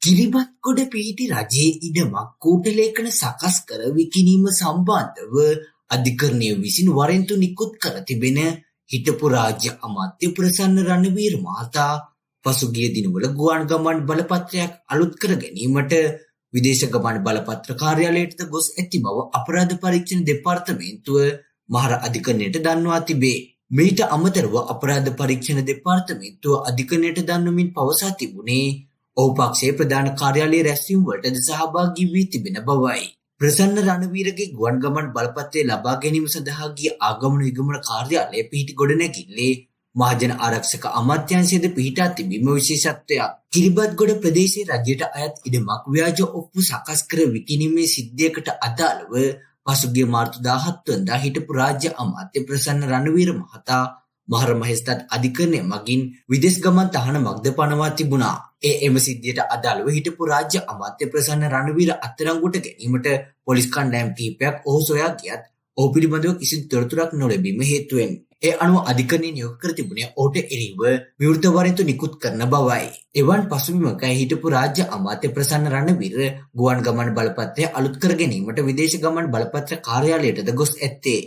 කිරිබත්ගොඩ පිහිටි රජයේ ඉඩමක් කූටලේඛන සකස් කර විකිණීම සම්බන්ධව අධිකරණය විසින් වරෙන්තු නිකුත් කර තිබෙන හිටපු රාජ්‍ය අමාත්‍ය ප්‍රසන්න රණවීර මහතා පසුගිය දිනවල ගුවන් ගමන් බලපත්‍රයක් අලුත් කර ගැනීමට විදේශ ගමන් බලපත්‍ර කාර්යාලයට ගොස් ඇති බව අපරාධ පරීක්ෂණ දෙපාර්තමේන්තුව මහර අධිකරණයට දන්වා තිබේ. මීට අමතරව අපරාධ පරීක්ෂණ දෙපාර්තමේන්තුව අධිකරණයට දන්වමින් පවසා තිබුණේ ඔහු පක්ෂයේ ප්‍රධාන කාර්යාලයේ රැස්වීම වලටද සහභාගී වී තිබෙන බවයි. ප්‍රසන්න රණවීරගේ ගුවන් ගමන් බලපත්‍රය ලබා ගැනීම සඳහා ගිය ආගමන විගමන කාර්යාලය පිහිටි ගොඩනැගිල්ලේ මහජන ආරක්ෂක අමාත්‍යාංශයේද පිහිටා තිබීම විශේෂත්වයක්. කිරිබත්ගොඩ ප්‍රදේශයේ රජයට අයත් ඉඩමක් ව්‍යාජ ඔප්පු සකස් කර විකිණීමේ සිද්ධියකට අදාළව පසුගිය මාර්තු 17 වනදා හිටපු රාජ්‍ය අමාත්‍ය ප්‍රසන්න රණවීර මහතා මහර මහේස්ත්‍රාත් අධිකරණය මගින් විදේශ ගමන් තහනමක්ද පනවා තිබුණා. එම සිද්ධියට අදාළව හිටපු රාජ්‍ය අමාත්‍ය ප්‍රසන්න රණවීර අත්අඩංගුවට ගැනීමට පොලිස් කණ්ඩායම් කිහිපයක් ඔහු සොයා ගියත් ඔහු පිළිබඳව කිසිදු තොරතුරක් නොලැබීම හේතුවෙන් ඒ අනුව අධිකරණය නියෝග කර තිබුණේ ඔහුට එරෙහිව විවෘත වරෙන්තු නිකුත් කරන බවයි. එවන් පසුබිමක හිටපු රාජ්‍ය අමාත්‍ය ප්‍රසන්න රණවීර ගුවන් ගමන් බලපත්‍රය අලුත් කර ගැනීමට විදේශ ගමන් බලපත්‍ර කාර්යාලයටද ගොස් ඇත්තේ.